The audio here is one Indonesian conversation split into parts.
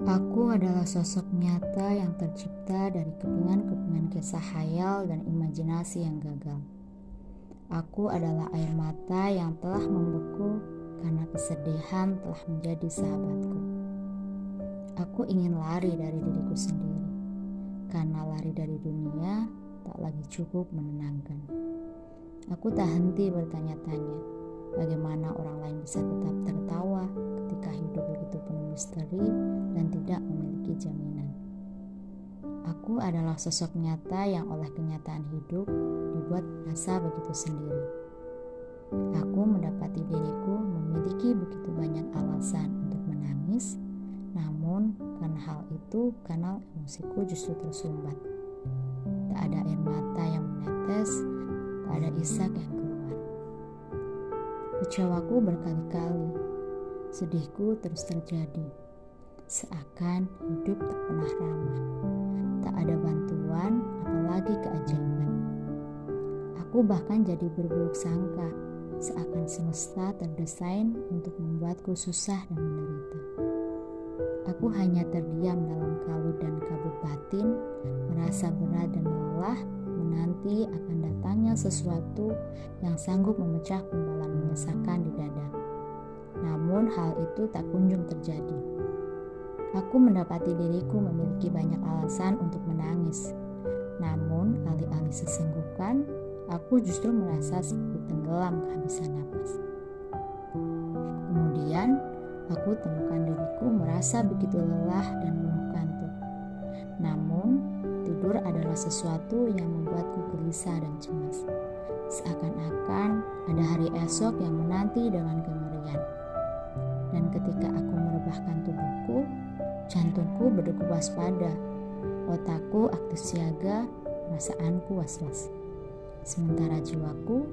Aku adalah sosok nyata yang tercipta dari kepingan-kepingan kisah khayal dan imajinasi yang gagal. Aku adalah air mata yang telah membeku karena kesedihan telah menjadi sahabatku. Aku ingin lari dari diriku sendiri, karena lari dari dunia tak lagi cukup menenangkan. Aku tak henti bertanya-tanya, bagaimana orang lain bisa tetap tertawa ketika hidup begitu penuh misteri dan tidak memiliki jaminan. Aku adalah sosok nyata yang oleh kenyataan hidup dibuat merasa begitu sendiri. Aku mendapati diriku memiliki begitu banyak alasan untuk menangis, namun karena hal itu kanal emosiku justru tersumbat. Tak ada air mata yang menetes, tak ada isak yang keluar. Kecewaku berkali-kali, sedihku terus terjadi. Seakan hidup tak pernah ramah, tak ada bantuan, apalagi keajaiban. Aku bahkan jadi berburuk sangka, seakan semesta terdesain untuk membuatku susah dan menderita. Aku hanya terdiam dalam kalut dan kabut batin, merasa berat dan lelah, menanti akan datangnya sesuatu yang sanggup memecah pembalan menyesakan di dada. Namun hal itu tak kunjung terjadi. Aku mendapati diriku memiliki banyak alasan untuk menangis. Namun alih-alih sesenggukan, aku justru merasa seperti tenggelam kehabisan napas. Kemudian, aku temukan diriku merasa begitu lelah dan penuh kantuk. Namun, tidur adalah sesuatu yang membuatku gelisah dan cemas. Seakan-akan ada hari esok yang menanti dengan kengerian. Dan ketika aku merebahkan tubuhku, jantungku berdegup waspada, otakku aktif siaga, perasaanku was-was. Sementara jiwaku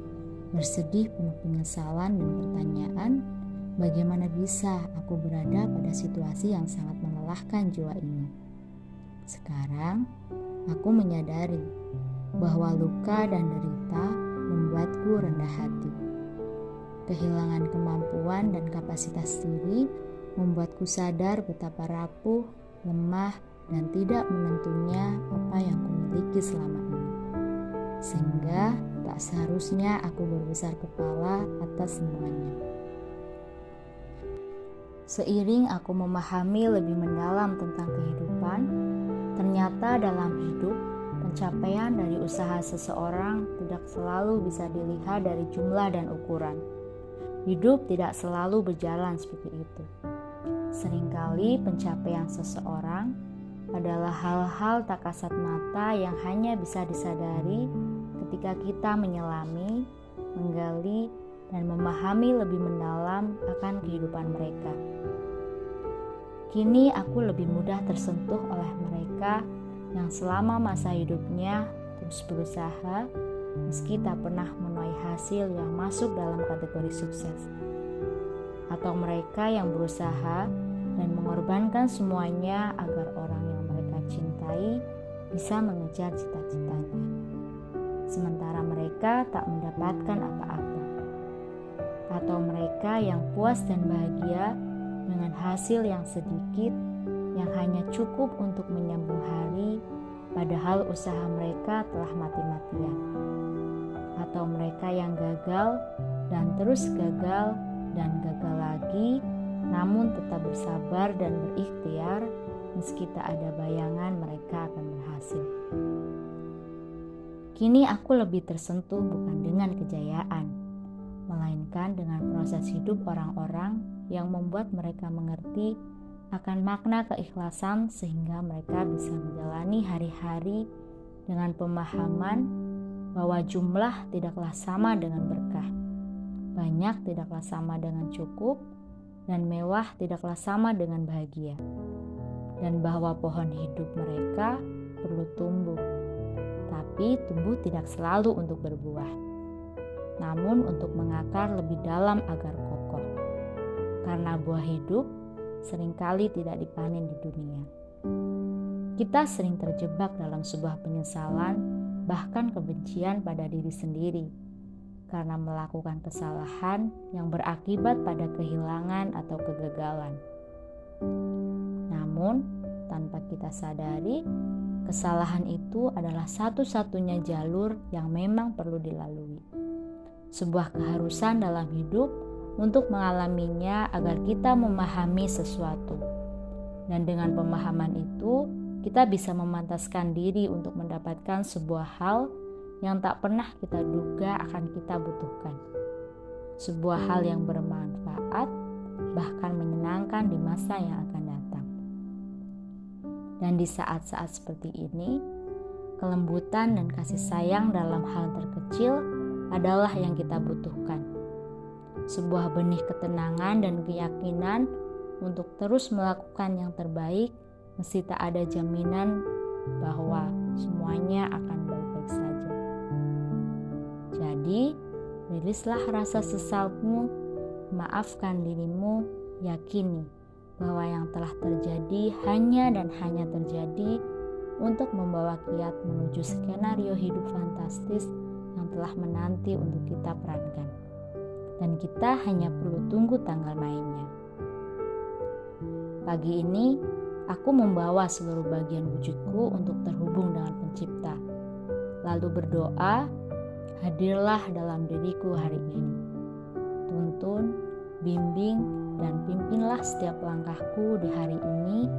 bersedih penuh penyesalan dan pertanyaan, bagaimana bisa aku berada pada situasi yang sangat melelahkan jiwa ini. Sekarang, aku menyadari bahwa luka dan derita membuatku rendah hati. Kehilangan kemampuan dan kapasitas diri membuatku sadar betapa rapuh, lemah, dan tidak menentunya apa yang kumiliki selama ini. Sehingga tak seharusnya aku berbesar kepala atas semuanya. Seiring aku memahami lebih mendalam tentang kehidupan, ternyata dalam hidup, pencapaian dari usaha seseorang tidak selalu bisa dilihat dari jumlah dan ukuran. Hidup tidak selalu berjalan seperti itu. Seringkali pencapaian seseorang adalah hal-hal tak kasat mata yang hanya bisa disadari ketika kita menyelami, menggali, dan memahami lebih mendalam akan kehidupan mereka. Kini aku lebih mudah tersentuh oleh mereka yang selama masa hidupnya terus berusaha meski tak pernah menuai hasil yang masuk dalam kategori sukses. Atau mereka yang berusaha dan mengorbankan semuanya agar orang yang mereka cintai bisa mengejar cita-citanya. Sementara mereka tak mendapatkan apa-apa. Atau mereka yang puas dan bahagia dengan hasil yang sedikit yang hanya cukup untuk menyambung hari, padahal usaha mereka telah mati-matian. Atau mereka yang gagal dan terus gagal dan gagal lagi, namun tetap bersabar dan berikhtiar meski tak ada bayangan mereka akan berhasil. Kini aku lebih tersentuh bukan dengan kejayaan, melainkan dengan proses hidup orang-orang yang membuat mereka mengerti akan makna keikhlasan sehingga mereka bisa menjalani hari-hari dengan pemahaman bahwa jumlah tidaklah sama dengan berkah, banyak tidaklah sama dengan cukup, dan mewah tidaklah sama dengan bahagia, dan bahwa pohon hidup mereka perlu tumbuh, tapi tumbuh tidak selalu untuk berbuah, namun untuk mengakar lebih dalam agar kokoh, karena buah hidup seringkali tidak dipanen di dunia. Kita sering terjebak dalam sebuah penyesalan, bahkan kebencian pada diri sendiri, karena melakukan kesalahan yang berakibat pada kehilangan atau kegagalan. Namun Namun, tanpa kita sadari, kesalahan itu adalah satu-satunya jalur yang memang perlu dilalui. Sebuah keharusan dalam hidup untuk mengalaminya agar kita memahami sesuatu. Dan dengan pemahaman itu, kita bisa memantaskan diri untuk mendapatkan sebuah hal yang tak pernah kita duga akan kita butuhkan. Sebuah hal yang bermanfaat, bahkan menyenangkan di masa yang akan datang. Dan di saat-saat seperti ini, kelembutan dan kasih sayang dalam hal terkecil adalah yang kita butuhkan. Sebuah benih ketenangan dan keyakinan untuk terus melakukan yang terbaik, meski tak ada jaminan bahwa semuanya akan baik-baik saja. Jadi, rilislah rasa sesalmu, maafkan dirimu, yakini bahwa yang telah terjadi hanya dan hanya terjadi untuk membawa Kiat menuju skenario hidup fantastis yang telah menanti untuk kita perankan. Dan kita hanya perlu tunggu tanggal mainnya. Pagi ini, aku membawa seluruh bagian wujudku untuk terhubung dengan Pencipta. Lalu berdoa, hadirlah dalam diriku hari ini. Tuntun, bimbing, dan pimpinlah setiap langkahku di hari ini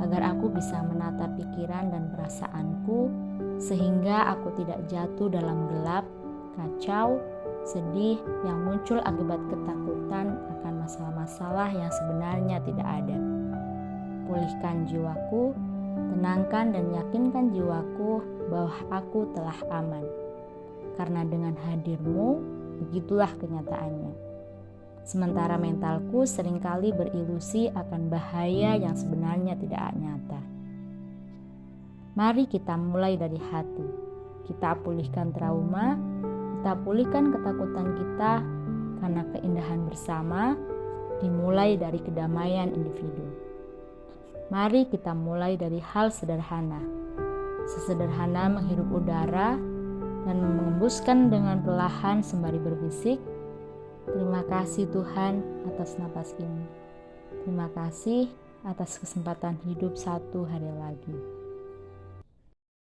agar aku bisa menata pikiran dan perasaanku sehingga aku tidak jatuh dalam gelap, kacau, sedih yang muncul akibat ketakutan akan masalah-masalah yang sebenarnya tidak ada. Pulihkan jiwaku, tenangkan dan yakinkan jiwaku bahwa aku telah aman. Karena dengan hadirmu, begitulah kenyataannya. Sementara mentalku seringkali berilusi akan bahaya yang sebenarnya tidak nyata. Mari kita mulai dari hati. Kita pulihkan trauma, kita pulihkan ketakutan kita, karena keindahan bersama dimulai dari kedamaian individu. Mari kita mulai dari hal sederhana. Sesederhana menghirup udara dan mengembuskan dengan perlahan sembari berbisik, "Terima kasih Tuhan atas napas ini. Terima kasih atas kesempatan hidup satu hari lagi."